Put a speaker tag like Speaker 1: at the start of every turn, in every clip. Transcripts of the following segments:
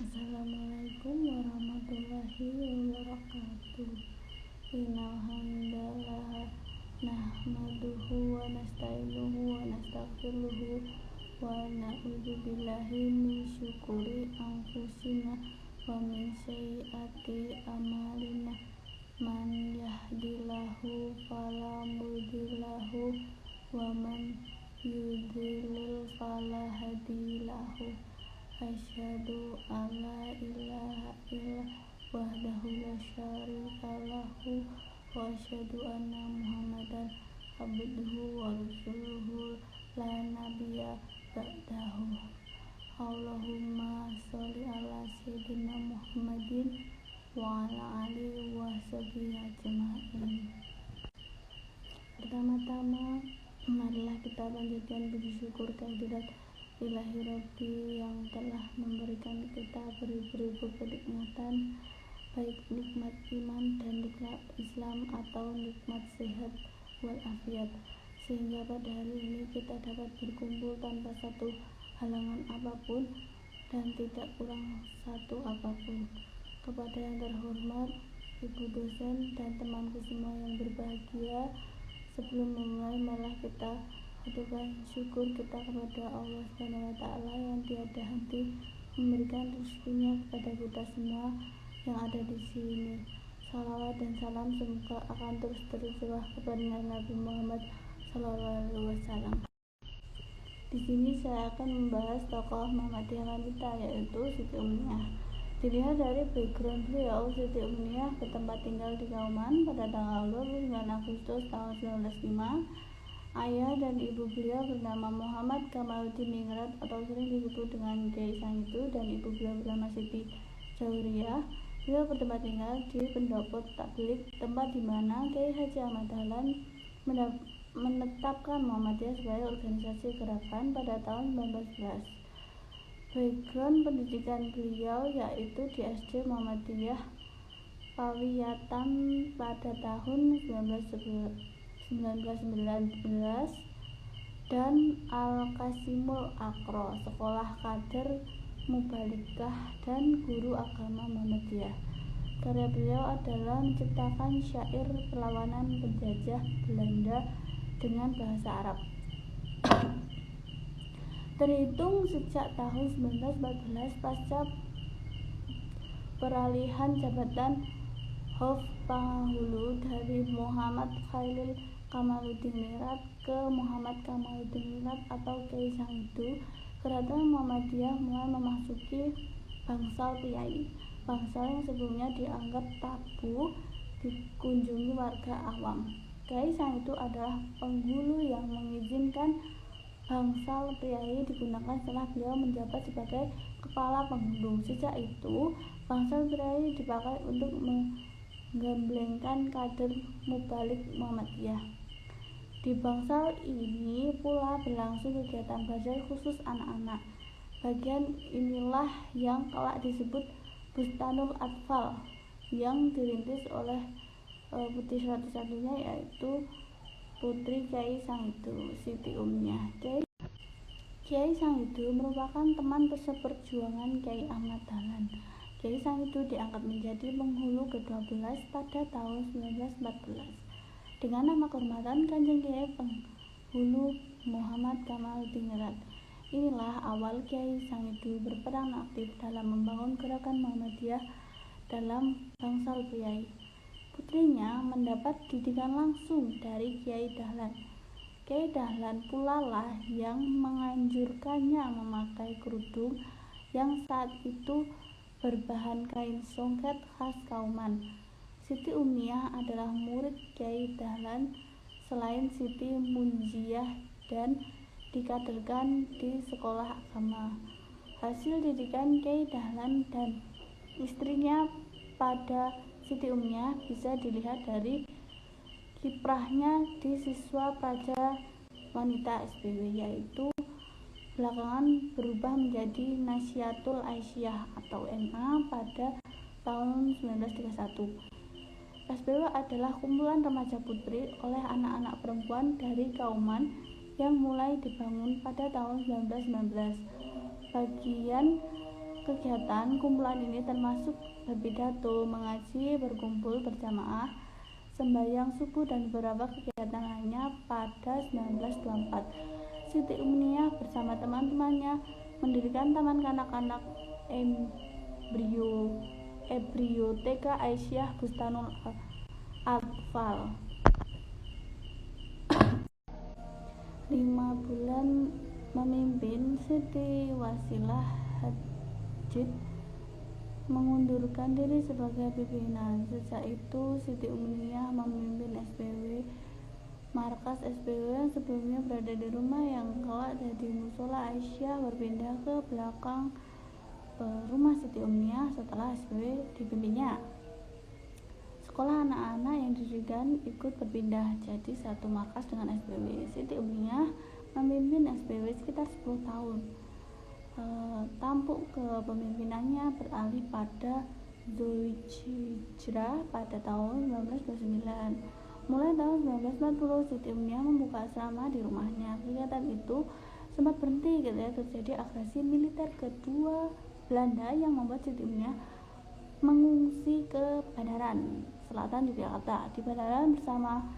Speaker 1: Assalamualaikum warahmatullahi wabarakatuh. Innal hamdalillah nahmaduhu wa nasta'inuhu wa nastaghfiruhu wa na'udzu billahi min syururi anfusina wa min sayyiati a'malina. Man yahdihillahu fala mudhillalahu wa man yudhlil fala hadiyalahu. Asyhadu alla ilaha illallah wahdahu la syarika lahu wa asyhadu anna Muhammadan abduhu wa rasuluhu la nabiyya ba'dahu. Allahumma sholli ala sayyidina Muhammadin wa ala alihi wa sahbihi ajma'in. Pertama-tama, marilah kita panjatkan puji syukur kehadirat Ilahi Rabbi yang telah memberikan kita beribu-ribu kenikmatan, baik nikmat iman dan nikmat Islam atau nikmat sehat walafiat, sehingga pada hari ini kita dapat berkumpul tanpa satu halangan apapun dan tidak kurang satu apapun. Kepada yang terhormat Ibu dosen dan temanku semua yang berbahagia, sebelum memulai marilah kita aturkan syukur kita kepada Allah SWT yang tiada henti memberikan rezekinya kepada kita semua yang ada di sini. Salawat dan salam semoga akan terus tercurah kepada Nabi Muhammad SAW. Di sini saya akan membahas tokoh Muhammadiyah wanita, yaitu Siti Ummiyah. Dilihat dari background beliau, Siti Ummiyah bertempat tinggal di Kauman pada tanggal 29 Agustus tahun 1905. Ayah dan ibu beliau bernama Muhammad Kamaluddin Ningrat atau sering disebut dengan Kiai Sangitu, dan ibu beliau bernama Siti Jauriyah. Beliau bertempat tinggal di Pendopo Tabligh, tempat di mana Kiai Haji Ahmad Dahlan menetapkan Muhammadiyah sebagai organisasi gerakan pada tahun 1911. Background pendidikan beliau yaitu di SD Muhammadiyah Pawiyatan pada tahun 1919 dan Al-Qasimul Aqra, sekolah kader Mubalikah dan guru agama Muhammadiyah. Karya beliau adalah menciptakan syair perlawanan penjajah Belanda dengan bahasa Arab. Terhitung sejak tahun 1914 pasca peralihan jabatan Hofpanghulu dari Muhammad Khalil Kamaluddin Ningrat ke Muhammad Kamaluddin Ningrat atau Kiai Sangitu, gerakan Muhammadiyah mulai memasuki bangsal priai, bangsal yang sebelumnya dianggap tabu dikunjungi warga awam. Kiai Sangitu adalah penghulu yang mengizinkan bangsal priai digunakan setelah beliau menjabat sebagai kepala penghulu. Sejak itu, bangsal priai dipakai untuk menggemblengkan kader Mubalik Muhammadiyah. Di bangsal ini pula berlangsung kegiatan belajar khusus anak-anak. Bagian inilah yang kelak disebut Bustanul Atfal, yang dirintis oleh putri satu-satunya, yaitu putri Kiai Sangitu, Siti Ummiyah. Kiai Sangitu merupakan teman seperjuangan Kiai Ahmad Dahlan. Kiai Sangitu diangkat menjadi penghulu ke-12 pada tahun 1914 dengan nama kehormatan Kanjeng Kiai Penghulu Muhammad Kamaluddin Ningrat. Inilah awal Kiai Sangitu berperan aktif dalam membangun gerakan Muhammadiyah dalam bangsal priai. Putrinya mendapat didikan langsung dari Kiai Dahlan. Kiai Dahlan pula lah yang menganjurkannya memakai kerudung yang saat itu berbahan kain songket khas Kauman. Siti Ummiyah adalah murid Kiai Dahlan selain Siti Munjiah dan dikaderkan di sekolah agama. Hasil didikan Kiai Dahlan dan istrinya pada Siti Ummiyah bisa dilihat dari kiprahnya di Siswa Praja Wanita SPW, yaitu belakangan berubah menjadi Nasyiatul Aisyah atau NA pada tahun 1931. SPW adalah kumpulan remaja putri oleh anak-anak perempuan dari Kauman yang mulai dibangun pada tahun 1919. Bagian kegiatan kumpulan ini termasuk berpidato, mengaji, berkumpul berjamaah, sembahyang subuh, dan beberapa kegiatan lainnya. Pada 1924, Siti Umniyah bersama teman-temannya mendirikan Taman Kanak-kanak Embryoteka Aisyah Bustanul Atfal. 5 bulan memimpin, Siti Wasilah Hadjid mengundurkan diri sebagai pimpinan. Sejak itu Siti Umniyah memimpin SPW. Markas SPW yang sebelumnya berada di rumah yang kelak jadi musola Aisyah berpindah ke belakang rumah Siti Umniyah setelah SPW dipimpinnya. Sekolah anak-anak yang didirikan ikut berpindah jadi satu markas dengan SPW. Siti Umniyah memimpin SPW sekitar 10 tahun. Tampuk kepemimpinannya beralih pada Zulhijjah pada tahun 1929. Mulai tahun 1940, Siti Umniyah membuka asrama di rumahnya. Kegiatan itu sempat berhenti ketika terjadi agresi militer kedua Belanda yang membuat Siti Umniyah mengungsi ke Banaran Selatan Yogyakarta. Di Banaran bersama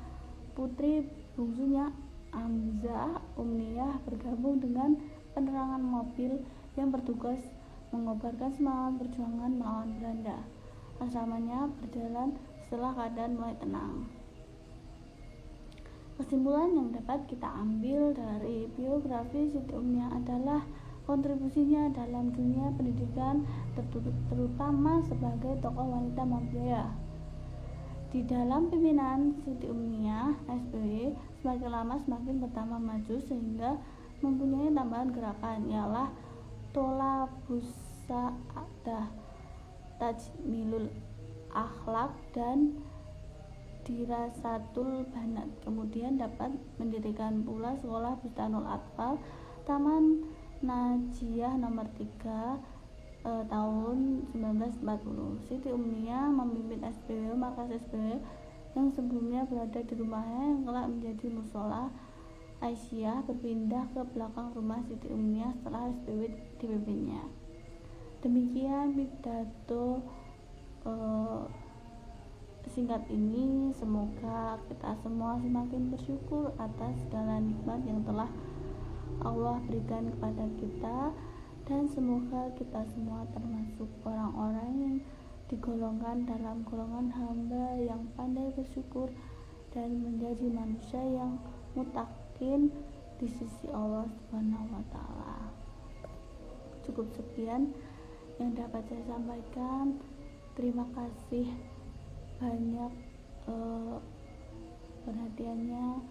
Speaker 1: putri bungsunya Amzah, Umniyah bergabung dengan penerangan mobil yang bertugas mengobarkan semangat perjuangan melawan Belanda. Asramanya berjalan setelah keadaan mulai tenang. Kesimpulan yang dapat kita ambil dari biografi Siti Umniyah adalah kontribusinya dalam dunia pendidikan, terutama sebagai tokoh wanita muhammadiyah. Di dalam pimpinan Siti Umniyah, SPW semakin lama semakin bertambah maju sehingga mempunyai tambahan gerakan, ialah Tolabus Sa'adah, Tajmilul Akhlak, dan Dirasatul Banat. Kemudian dapat mendirikan pula sekolah Bustanul Atfal, Taman Najiyah nomor 3 tahun 1940. Siti Umniyah memimpin SPW, markas SPW yang sebelumnya berada di rumahnya yang kelak menjadi musola Aisyah berpindah ke belakang rumah Siti Umniyah setelah SPW dipimpinnya. Demikian pidato singkat ini. Semoga kita semua semakin bersyukur atas segala nikmat yang telah Allah berikan kepada kita, dan semoga kita semua termasuk orang-orang yang digolongkan dalam golongan hamba yang pandai bersyukur dan menjadi manusia yang mutakin di sisi Allah Subhanahu wa Ta'ala. Cukup sekian yang dapat saya sampaikan. Terima kasih banyak perhatiannya.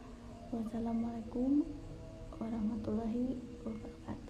Speaker 1: Wassalamualaikum warahmatullahi wabarakatuh.